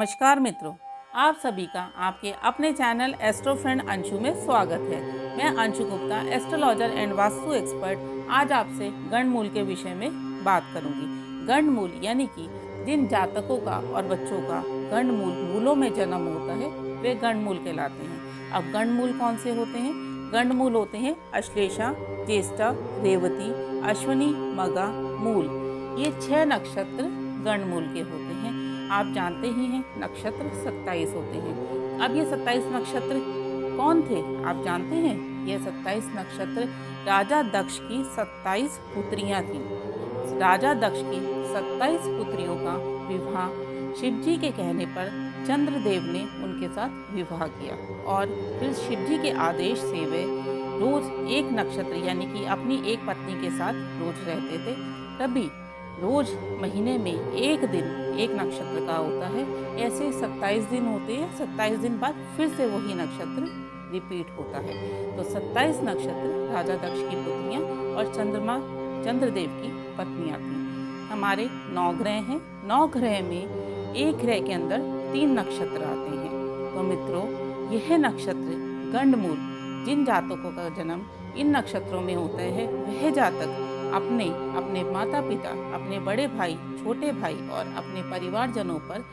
नमस्कार मित्रों, आप सभी का आपके अपने चैनल एस्ट्रो फ्रेंड अंशु में स्वागत है। मैं Anshu Gupta, astrologer and vastu expert, आज आपसे गणमूल के विषय में बात करूंगी। गणमूल यानी कि जिन जातकों का और बच्चों का गणमूल मूलों में जन्म होता है वे गणमूल कहलाते हैं। अब गणमूल कौन से होते हैं? गणमूल होते हैं अश्लेषा, ज्येष्ठा, रेवती, अश्विनी, मगा, मूल। ये 6 नक्षत्र गणमूल के होते हैं। आप जानते ही हैं नक्षत्र 27 होते हैं। अब ये 27 नक्षत्र कौन थे आप जानते हैं? ये 27 नक्षत्र राजा दक्ष की 27 पुत्रियां थीं। राजा दक्ष की 27 पुत्रियों का विवाह शिव जी के कहने पर चंद्रदेव ने उनके साथ विवाह किया और फिर शिव जी के आदेश से वे रोज एक नक्षत्र यानी कि अपनी एक पत्नी के साथ रोज रहते थे। तभी रोज महीने में एक दिन एक नक्षत्र का होता है। ऐसे 27 दिन होते हैं। 27 दिन बाद फिर से वही नक्षत्र रिपीट होता है। तो 27 नक्षत्र राजा दक्ष की पुत्रियां और चंद्रदेव की पत्नियां थीं। हमारे 9 ग्रह हैं। 9 ग्रह में एक ग्रह के अंदर 3 नक्षत्र आते हैं। तो मित्रों, यह नक्षत्र गणमूल जिन जातकों का जन्म इन नक्षत्रों में होता है वह जातक अपने माता पिता, अपने बड़े भाई, छोटे भाई और अपने परिवारजनों पर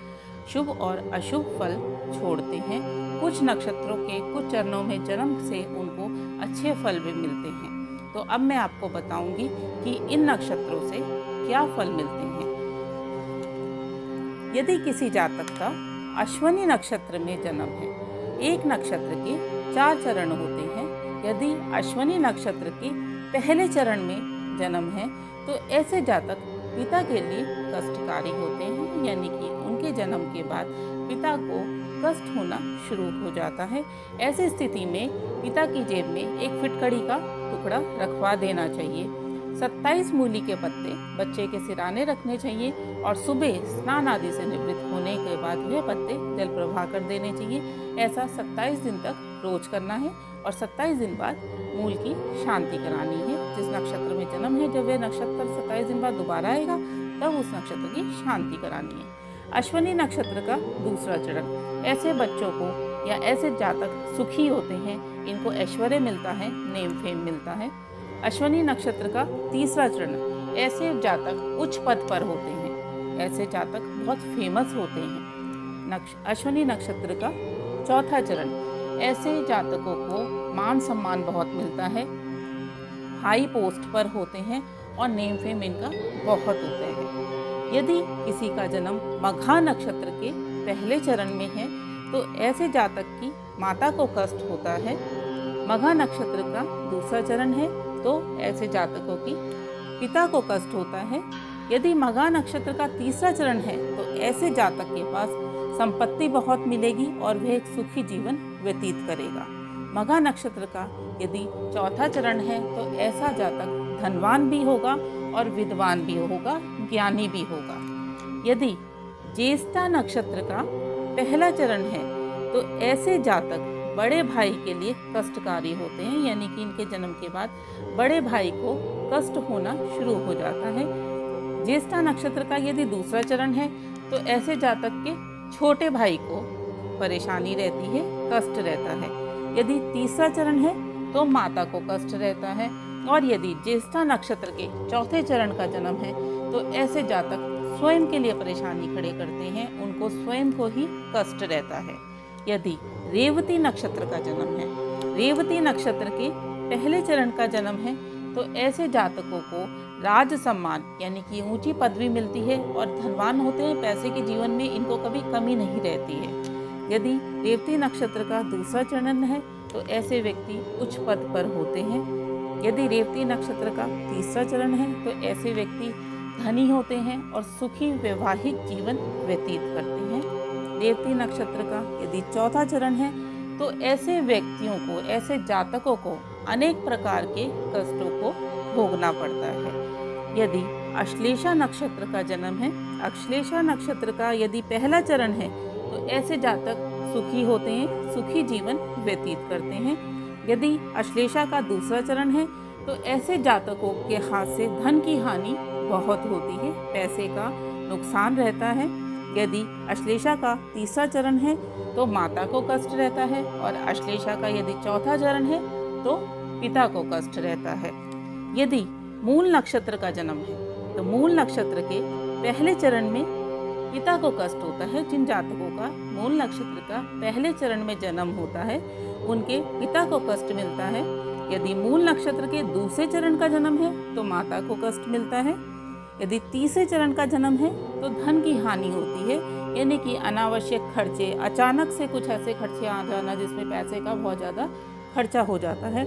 शुभ और अशुभ फल छोड़ते हैं। कुछ नक्षत्रों के कुछ चरणों में जन्म से उनको अच्छे फल भी मिलते हैं। तो अब मैं आपको बताऊंगी कि इन नक्षत्रों से क्या फल मिलते हैं। यदि किसी जातक का अश्विनी नक्षत्र में जन्म है, एक नक्षत्र के 4 चरण होते हैं। यदि अश्विनी नक्षत्र के पहले चरण में जन्म है तो ऐसे जातक पिता के लिए कष्टकारी होते हैं, यानी कि उनके जन्म के बाद पिता को कष्ट होना शुरू हो जाता है। ऐसी स्थिति में पिता की जेब में एक फिटकड़ी का टुकड़ा रखवा देना चाहिए। 27 मूली के पत्ते बच्चे के सिराने रखने चाहिए और सुबह स्नान आदि से निवृत्त होने के बाद वह पत्ते जल प्रवाह कर देने चाहिए। ऐसा 27 दिन तक रोज करना है और 27 दिन बाद मूल की शांति करानी है। जिस नक्षत्र में जन्म है, जब वह नक्षत्र 27 दिन बाद दोबारा आएगा तब उस नक्षत्र की शांति करानी है। अश्विनी नक्षत्र का दूसरा चरण, ऐसे बच्चों को या ऐसे जातक सुखी होते हैं, इनको ऐश्वर्य मिलता है, नेम फेम मिलता है। अश्विनी नक्षत्र का तीसरा चरण, ऐसे जातक उच्च पद पर होते हैं, ऐसे जातक बहुत फेमस होते हैं। अश्विनी नक्षत्र का चौथा चरण, ऐसे जातकों को मान सम्मान बहुत मिलता है, हाई पोस्ट पर होते हैं और नेम फेम इनका बहुत होता है। यदि किसी का जन्म मघा नक्षत्र के पहले चरण में है तो ऐसे जातक की माता को कष्ट होता है। मघा नक्षत्र का दूसरा चरण है तो ऐसे जातकों की पिता को कष्ट होता है। यदि मघा नक्षत्र का तीसरा चरण है तो ऐसे जातक के पास संपत्ति बहुत मिलेगी और वह एक सुखी जीवन व्यतीत करेगा। मघा नक्षत्र का यदि चौथा चरण है तो ऐसा जातक धनवान भी होगा और विद्वान भी होगा, ज्ञानी भी होगा। यदि ज्येष्ठा नक्षत्र का पहला चरण है तो ऐसे जातक बड़े भाई के लिए कष्टकारी होते हैं, यानी कि इनके जन्म के बाद बड़े भाई को कष्ट होना शुरू हो जाता है। ज्येष्ठा नक्षत्र का यदि दूसरा चरण है तो ऐसे जातक के छोटे भाई को परेशानी रहती है, कष्ट रहता है। यदि तीसरा चरण है तो माता को कष्ट रहता है और यदि ज्येष्ठा नक्षत्र के चौथे चरण का जन्म है तो ऐसे जातक स्वयं के लिए परेशानी खड़े करते हैं, उनको स्वयं को ही कष्ट रहता है। यदि रेवती नक्षत्र का जन्म है, रेवती नक्षत्र के पहले चरण का जन्म है तो ऐसे जातकों को राज सम्मान यानी कि ऊंची पदवी मिलती है और धनवान होते हैं, पैसे के जीवन में इनको कभी कमी नहीं रहती है। यदि रेवती नक्षत्र का दूसरा चरण है तो ऐसे व्यक्ति उच्च पद पर होते हैं। यदि रेवती नक्षत्र का तीसरा चरण है तो ऐसे व्यक्ति धनी होते हैं और सुखी वैवाहिक जीवन व्यतीत करते हैं। रेवती नक्षत्र का यदि चौथा चरण है तो ऐसे व्यक्तियों को, ऐसे जातकों को अनेक प्रकार के कष्टों को भोगना पड़ता है। यदि अश्लेषा नक्षत्र का जन्म है, अश्लेषा नक्षत्र का यदि पहला चरण है तो ऐसे जातक सुखी होते हैं, सुखी जीवन व्यतीत करते हैं। यदि अश्लेषा का दूसरा चरण है तो ऐसे जातकों के हाथ से धन की हानि बहुत होती है, पैसे का नुकसान रहता है। यदि अश्लेषा का तीसरा चरण है तो माता को कष्ट रहता है, और अश्लेषा का यदि चौथा चरण है तो पिता को कष्ट रहता है। यदि मूल नक्षत्र का जन्म है तो मूल नक्षत्र के पहले चरण में पिता को कष्ट होता है। जिन जातकों का मूल नक्षत्र का पहले चरण में जन्म होता है उनके पिता को कष्ट मिलता है। यदि मूल नक्षत्र के दूसरे चरण का जन्म है तो माता को कष्ट मिलता है। यदि तीसरे चरण का जन्म है तो धन की हानि होती है, यानी कि अनावश्यक खर्चे, अचानक से कुछ ऐसे खर्चे आ जाना जिसमें पैसे का बहुत ज़्यादा खर्चा हो जाता है।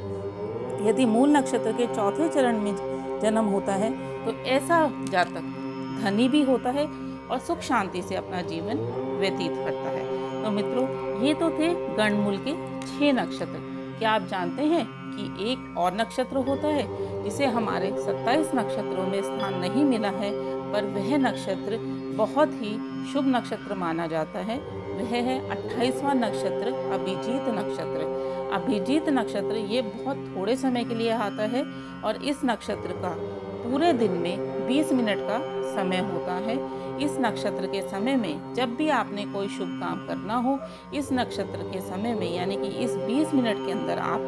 यदि मूल नक्षत्र के चौथे चरण में जन्म होता है तो ऐसा जातक धनी भी होता है और सुख शांति से अपना जीवन व्यतीत करता है। तो मित्रों, ये तो थे गणमूल के 6 नक्षत्र। क्या आप जानते हैं कि एक और नक्षत्र होता है जिसे हमारे 27 नक्षत्रों में स्थान नहीं मिला है, पर वह नक्षत्र बहुत ही शुभ नक्षत्र माना जाता है। वह है 28वां नक्षत्र, अभिजीत नक्षत्र। अभिजीत नक्षत्र ये बहुत थोड़े समय के लिए आता है और इस नक्षत्र का पूरे दिन में 20 मिनट का समय होता है। इस नक्षत्र के समय में जब भी आपने कोई शुभ काम करना हो, इस नक्षत्र के समय में यानी कि इस 20 मिनट के अंदर आप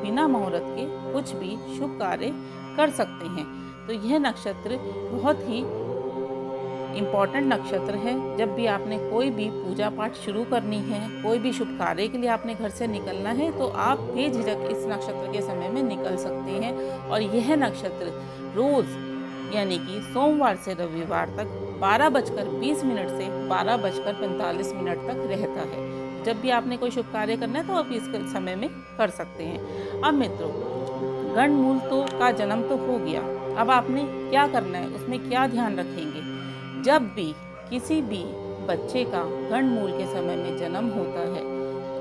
बिना मुहूर्त के कुछ भी शुभ कार्य कर सकते हैं। तो यह नक्षत्र बहुत ही इम्पॉर्टेंट नक्षत्र है। जब भी आपने कोई भी पूजा पाठ शुरू करनी है, कोई भी शुभ कार्य के लिए आपने घर से निकलना है, तो आप बेझिझक इस नक्षत्र के समय में निकल सकते हैं। और यह नक्षत्र रोज़ यानी कि सोमवार से रविवार तक 12:20 से 12:45 तक रहता है। जब भी आपने कोई शुभ कार्य करना है तो आप इस समय में कर सकते हैं। अब मित्रों, गणमूल तो का जन्म तो हो गया, अब आपने क्या करना है, उसमें क्या ध्यान रखेंगे। जब भी किसी भी बच्चे का गणमूल के समय में जन्म होता है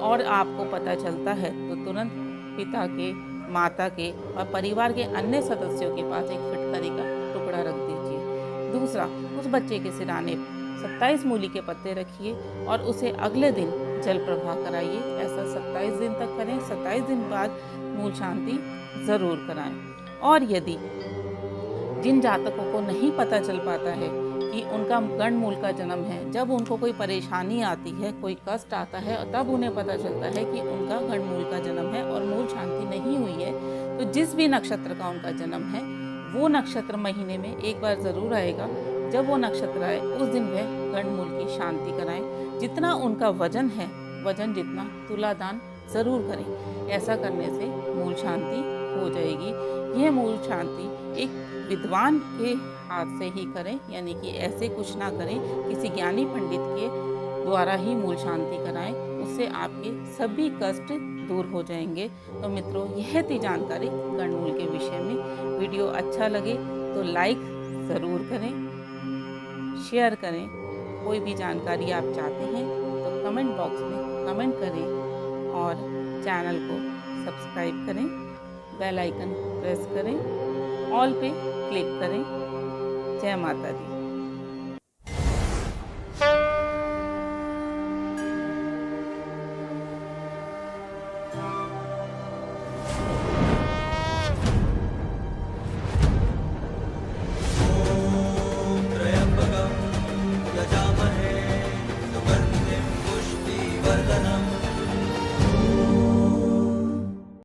और आपको पता चलता है तो तुरंत पिता के, माता के और परिवार के अन्य सदस्यों के पास एक फिटकरी का टुकड़ा रख दीजिए। दूसरा, उस बच्चे के सिराने 27 मूली के पत्ते रखिए और उसे अगले दिन जल प्रवाह कराइए। ऐसा 27 दिन तक करें। 27 दिन बाद मूल शांति ज़रूर कराएं। और यदि जिन जातकों को नहीं पता चल पाता है कि उनका गणमूल का जन्म है, जब उनको कोई परेशानी आती है, कोई कष्ट आता है और तब उन्हें पता चलता है कि उनका गणमूल का जन्म है और मूल शांति नहीं हुई है, तो जिस भी नक्षत्र का उनका जन्म है वो नक्षत्र महीने में एक बार ज़रूर आएगा। जब वो नक्षत्र आए उस दिन वह गणमूल की शांति कराएं। जितना उनका वजन है, वजन जितना तुलादान ज़रूर करें। ऐसा करने से मूल शांति हो जाएगी। यह मूल शांति एक विद्वान के हाथ से ही करें, यानी कि ऐसे कुछ ना करें, किसी ज्ञानी पंडित के द्वारा ही मूल शांति कराएं। उससे आपके सभी कष्ट दूर हो जाएंगे। तो मित्रों, यह थी जानकारी गणमूल के विषय में। वीडियो अच्छा लगे तो लाइक ज़रूर करें, शेयर करें। कोई भी जानकारी आप चाहते हैं तो कमेंट बॉक्स में कमेंट करें और चैनल को सब्सक्राइब करें, बेल आइकन प्रेस करें, ऑल पे क्लिक करें। जय माता दी।